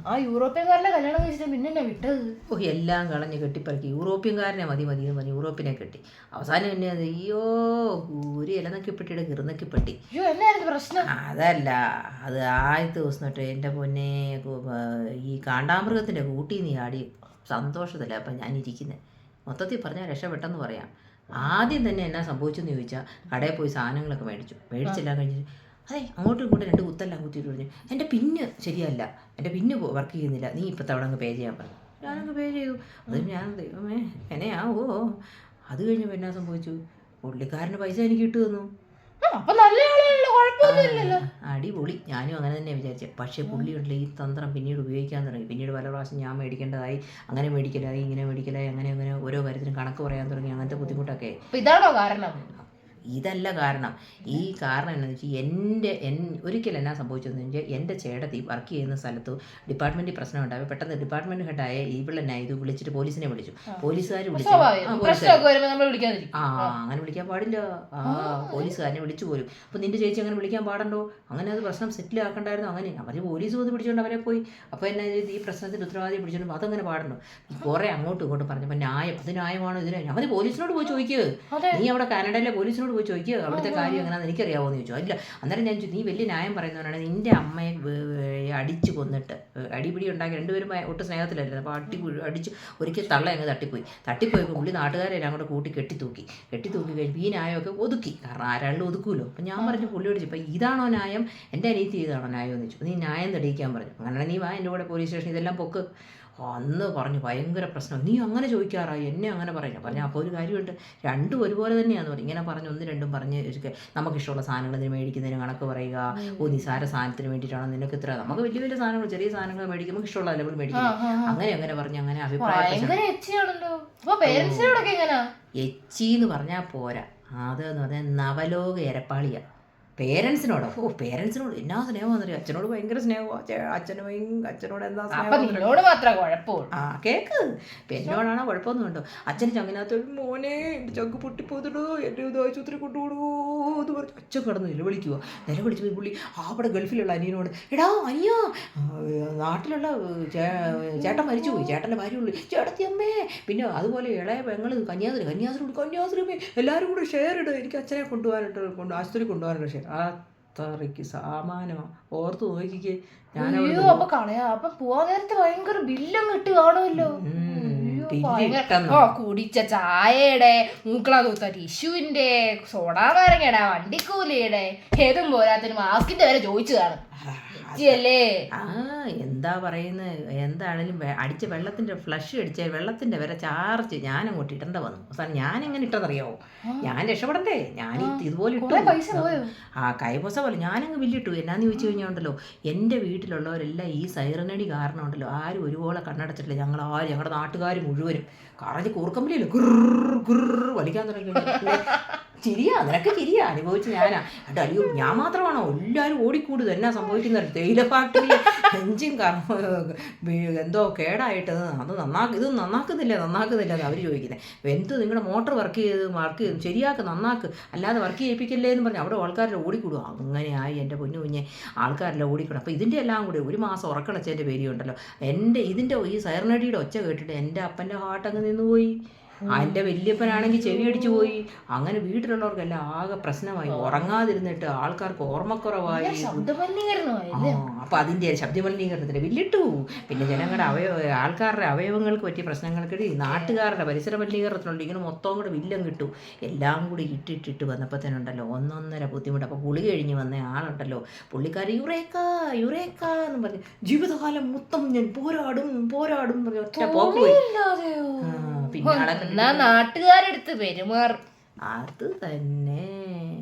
ആ യൂറോപ്യൻകാരനെ കല്യാണം കഴിച്ചിട്ട് പിന്നെ എന്നെ വിട്ടത്. ഓ എല്ലാം കളഞ്ഞ് കെട്ടിപ്പറക്കി യൂറോപ്യൻകാരനെ മതി മതി എന്ന് പറഞ്ഞ് യൂറോപ്പിനെ കെട്ടി. അവസാനം പിന്നെ അയ്യോ ഒരു ഇലനക്കിപ്പെട്ടിയുടെ കിറുനക്കിപ്പെട്ടി. അയ്യോ എന്നായിരുന്നു പ്രശ്നം? അതല്ല, അത് ആദ്യത്തെ ദിവസം തൊട്ട് എൻ്റെ പൊന്നെ ഈ കാണ്ടാമൃഗത്തിൻ്റെ കൂട്ടി നീ ആടി സന്തോഷത്തില്ല അപ്പം ഞാൻ ഇരിക്കുന്നത്. മൊത്തത്തിൽ പറഞ്ഞാൽ രക്ഷപ്പെട്ടെന്ന് പറയാം. ആദ്യം തന്നെ എന്നാ സംഭവിച്ചെന്ന് ചോദിച്ചാൽ കടയിൽ പോയി സാധനങ്ങളൊക്കെ മേടിച്ചെല്ലാം കഴിഞ്ഞിട്ട് അതെ അങ്ങോട്ടും ഇങ്ങോട്ടും 2 കുത്തെല്ലാം കുത്തിയിട്ട് പറഞ്ഞു എൻ്റെ പിന്ന് ശരിയല്ല, എൻ്റെ പിന്ന് വർക്ക് ചെയ്യുന്നില്ല, നീ ഇപ്പോഴത്തെ അവിടെ അങ്ങ് പേ ചെയ്യാൻ പറഞ്ഞു. ഞാനങ്ങ് പേ ചെയ്തു. അത് ഞാൻ ദൈവമേ എന്നെയാവോ. അത് കഴിഞ്ഞപ്പോൾ എന്നാ സംഭവിച്ചു, പുള്ളിക്കാരന് പൈസ എനിക്ക് ഇട്ടു തന്നു. അപ്പൊ നല്ല ആളാണല്ലോ, കുഴപ്പമൊന്നുമില്ലല്ലോ. അടിപൊളി. ഞാനും അങ്ങനെ തന്നെ വിചാരിച്ചത്. പക്ഷേ പുള്ളിയുള്ള ഈ തന്ത്രം പിന്നീട് ഉപയോഗിക്കാൻ തുടങ്ങി. പിന്നീട് പല പ്രാവശ്യം ഞാൻ മേടിക്കേണ്ടതായി, അങ്ങനെ മേടിക്കലായി, ഇങ്ങനെ മേടിക്കലായി, അങ്ങനെ അങ്ങനെ ഓരോ കാര്യത്തിനും കണക്ക് പറയാൻ തുടങ്ങി. അങ്ങനത്തെ ബുദ്ധിമുട്ടൊക്കെ. ഇതാണോ കാരണം? ഇതല്ല കാരണം. ഈ കാരണം എന്താണെന്ന് വെച്ചാൽ ഒരിക്കലും എന്നാ സംഭവിച്ചതെന്ന് വെച്ചാൽ എൻ്റെ ചേട്ടത്തി വർക്ക് ചെയ്യുന്ന സ്ഥലത്ത് ഡിപ്പാർട്ട്മെൻറ്റിൽ പ്രശ്നം ഉണ്ടായി. പെട്ടെന്ന് ഡിപ്പാർട്ട്മെൻറ്റ് ഹെഡായ ഇവളെന്നാ ഇത് വിളിച്ചിട്ട് പോലീസിനെ വിളിച്ചു. പോലീസുകാർ വിളിച്ചു. അങ്ങനെ വിളിക്കാൻ പാടില്ല. പോലീസുകാരനെ വിളിച്ചു പോലും. അപ്പോൾ നിൻ്റെ ചേച്ചി അങ്ങനെ വിളിക്കാൻ പാടണ്ടോ, അങ്ങനെ അത് പ്രശ്നം സെറ്റിൽ ആക്കണ്ടായിരുന്നു. അങ്ങനെ അവർ പോലീസ് വന്ന് പിടിച്ചുകൊണ്ട് അവരെ പോയി. അപ്പോൾ എന്നാ ഈ പ്രശ്നത്തിൻ്റെ ഉത്തരവാദി പിടിച്ചോണ്ട് അതങ്ങനെ പാടണ്ടോ. കുറേ അങ്ങോട്ടും ഇങ്ങോട്ടും പറഞ്ഞപ്പോൾ അത് ന്യായമാണോ ഇതിന് അവർ പോലീസിനോട് പോയി ചോദിക്കുക. നീ അവിടെ കാനഡയിലെ പോലീസിനോട് പോയി ചോദിക്കുക അവിടുത്തെ കാര്യം എങ്ങനെയാണെന്ന് എനിക്കറിയാമോ എന്ന് ചോദിച്ചു. ഇല്ല. അന്നേരം ഞാൻ ചോദിച്ചു, നീ വലിയ ന്യായം പറയുന്നവരാണ്, നിൻ്റെ അമ്മയെ അടിച്ച് കൊന്നിട്ട് അടിപിടി ഉണ്ടാക്കി, രണ്ടുപേരും ഒട്ടും സ്നേഹത്തിലായിരുന്നു. അപ്പോൾ അടിച്ച് ഒരിക്കൽ തള്ള അങ്ങ് തട്ടിപ്പോയപ്പോൾ പുള്ളി നാട്ടുകാരെല്ലാം കൂടെ കൂട്ടി കെട്ടിത്തൂക്കി കഴിഞ്ഞ് ഈ ന്യായമൊക്കെ ഒതുക്കി. കാരണം ആരാളും ഒതുക്കുമല്ലോ. അപ്പം ഞാൻ പറഞ്ഞു പുള്ളിയോട് ചോദിച്ചു, അപ്പം ഇതാണോ ന്യായം, എൻ്റെ അനിയത്തി ഇതാണോ ന്യായം എന്ന് ചോദിച്ചു. നീ ന്യായം തെളിയിക്കാൻ പറഞ്ഞു. അങ്ങനെ നീ വാ എൻ്റെ കൂടെ പോലീസ് സ്റ്റേഷൻ ഇതെല്ലാം പൊക്ക്. അന്ന് പറഞ്ഞു ഭയങ്കര പ്രശ്നം, നീ അങ്ങനെ ചോദിക്കാറായി, എന്നെ അങ്ങനെ പറഞ്ഞു. അപ്പോൾ ഒരു കാര്യമുണ്ട്, രണ്ടും ഒരുപോലെ തന്നെയാണെന്ന് പറയും. ഇങ്ങനെ പറഞ്ഞ് 1-2 പറഞ്ഞ് നമുക്കിഷ്ടമുള്ള സാധനങ്ങൾ ഇതിന് മേടിക്കുന്നതിന് കണക്ക് പറയുക. നിസാര സാധനത്തിന് വേണ്ടിയിട്ടാണോ നിനക്ക് ഇത്ര, നമുക്ക് വലിയ വലിയ സാധനങ്ങൾ ചെറിയ സാധനങ്ങൾ മേടിക്കുമ്പോൾ ഇഷ്ടമുള്ള ലെവൽ മേടിക്കുന്നത്. അങ്ങനെ പറഞ്ഞ് അങ്ങനെ അഭിപ്രായം എച്ചി എന്ന് പറഞ്ഞാൽ പോരാ, അതെന്ന് പറഞ്ഞാൽ നവലോക എരപ്പാളിയാണ്. പേരൻസിനോട് എന്നാ സ്നേഹമാണെന്നറിയോ. അച്ഛനോട് ഭയങ്കര സ്നേഹമാണ്. അച്ഛനോട് എന്താ സ്നേഹം മാത്രമേ കുഴപ്പമുള്ളൂ. കേക്ക് എന്നോടാണോ കുഴപ്പമൊന്നും ഉണ്ടോ. അച്ഛന് ചങ്ങിനകത്ത് മോനെ എൻ്റെ ചങ്ക് പൊട്ടിപ്പോത്തിടോ, എൻ്റെ ഇത് ആശുപത്രി കൊണ്ടുപോകണോ എന്ന് പറഞ്ഞു അച്ഛൻ കിടന്ന് നിലവിളിച്ചു. പുള്ളി അവിടെ ഗൾഫിലുള്ള അനിയനോട്, എടാ അനിയ നാട്ടിലുള്ള ചേട്ടൻ മരിച്ചുപോയി, ചേട്ടൻ്റെ ഭാര്യയുള്ളൂ, ചേട്ടത്തി അമ്മേ. പിന്നെ അതുപോലെ ഇളയ പെങ്ങൾ കന്യാസ്ത്രീ എല്ലാവരും കൂടെ ഷെയർ ഇടുക, എനിക്ക് അച്ഛനെ ആശുപത്രി കൊണ്ടുപോകാനായിട്ട് ഷെയർ. അത്രയ്ക്ക് സാമാനമാണ്. ഓർത്ത് നോക്കിക്കേ. അപ്പൊ പോവാൻ നേരത്തെ ഭയങ്കര ബില്ലങ്ങ് ഇട്ട് കാണുമല്ലോ. കുടിച്ച ചായയുടെ, മൂക്കളാ തൂത്ത ടിഷ്യൂവിന്റെ, സോഡാ നാരങ്ങയുടെ, വണ്ടിക്കൂലിയുടെ, ഏതും പോരാത്തിന് മാസ്കിന്റെ വരെ ചോദിച്ചു കാണും. എന്താ പറയുന്നത്, എന്താണേലും അടിച്ച വെള്ളത്തിന്റെ ഫ്ലഷ് അടിച്ച വെള്ളത്തിന്റെ വരെ ചാർജ് ഞാൻ അങ്ങോട്ട് ഇടേണ്ട വന്നു. അവസാനം ഞാൻ എങ്ങനെ ഇട്ടെന്നറിയാവോ, ഞാൻ രക്ഷപ്പെടണ്ടേ, ഞാൻ ഇതുപോലെ ഇട്ടു. കൈപൊസ പോലെ ഞാനങ്ങ് ബില്ലിട്ടു. എന്നാന്ന് ചോദിച്ചു കഴിഞ്ഞാൽ ഉണ്ടല്ലോ, എൻ്റെ വീട്ടിലുള്ളവരെല്ലാം ഈ സൈറനടി കാരണം ഉണ്ടല്ലോ ആരും ഒരുപോലെ കണ്ണടച്ചിട്ടില്ല. ഞങ്ങളുടെ നാട്ടുകാർ മുഴുവനും കറഞ്ഞ് കൂർക്കമ്പലിയല്ലോ വലിക്കാൻ തുടങ്ങി. നിനക്ക് ചിരിയാ അനുഭവിച്ച് ഞാനാ. അയ്യോ ഞാൻ മാത്രമാണോ, എല്ലാവരും ഓടിക്കൂടുത്. എന്നാ സംഭവിക്കുന്നത്, തേയില ഫാക്ടറി എഞ്ചിൻ എന്തോ കേടായിട്ട് അത് ഇതൊന്നും നന്നാക്കുന്നില്ല എന്ന് അവർ ചോദിക്കുന്നത്. എന്ത് നിങ്ങളുടെ മോട്ടർ വർക്ക് ചെയ്ത് ശരിയാക്ക്, നന്നാക്ക്, അല്ലാതെ വർക്ക് ചെയ്യിപ്പിക്കല്ലേ എന്ന് പറഞ്ഞ് അവിടെ ആൾക്കാരെല്ലാം ഓടിക്കൂടും. അങ്ങനെയായി എൻ്റെ പൊന്നു കുഞ്ഞെ, ആൾക്കാരെല്ലാം ഓടിക്കൂടും. അപ്പോൾ ഇതിൻ്റെ എല്ലാം കൂടി 1 മാസം ഉറക്കളച്ചതിൻ്റെ പേരിയുണ്ടല്ലോ, ഇതിൻ്റെ ഈ സൈറനടിയുടെ ഒച്ച കേട്ടിട്ട് എൻ്റെ അപ്പൻ്റെ ഹാർട്ടങ്ങ് നിന്നുപോയി. എൻ്റെ വല്യപ്പനാണെങ്കിൽ ചെവി അടിച്ചു പോയി. അങ്ങനെ വീട്ടിലുള്ളവർക്കെല്ലാം ആകെ പ്രശ്നമായി. ഉറങ്ങാതിരുന്നിട്ട് ആൾക്കാർക്ക് ഓർമ്മക്കുറവായി. അപ്പോൾ അതിൻ്റെ ശബ്ദമലിനീകരണത്തിന് ബില്ലിട്ടു. പിന്നെ ജനങ്ങളുടെ ആൾക്കാരുടെ അവയവങ്ങൾക്ക് പറ്റിയ പ്രശ്നങ്ങൾക്ക് നാട്ടുകാരുടെ പരിസര മലിനീകരണത്തിനുണ്ട്. ഇങ്ങനെ മൊത്തം കൂടെ ബില്ലും കിട്ടും. എല്ലാം കൂടി ഇട്ടിട്ട് വന്നപ്പോൾ തന്നെ ഉണ്ടല്ലോ 1.5 ബുദ്ധിമുട്ട്. അപ്പോൾ പുളി കഴിഞ്ഞ് വന്ന ആളുണ്ടല്ലോ, പുള്ളിക്കാരി യുറേക്ക എന്ന് പറഞ്ഞ് ജീവിതകാലം മൊത്തം ഞാൻ പോരാടും പറഞ്ഞ് ഒറ്റ പോക്ക് പോയി. പിന്നെ നാട്ടുകാരെടുത്ത് പെരുമാറും. അത് തന്നെ.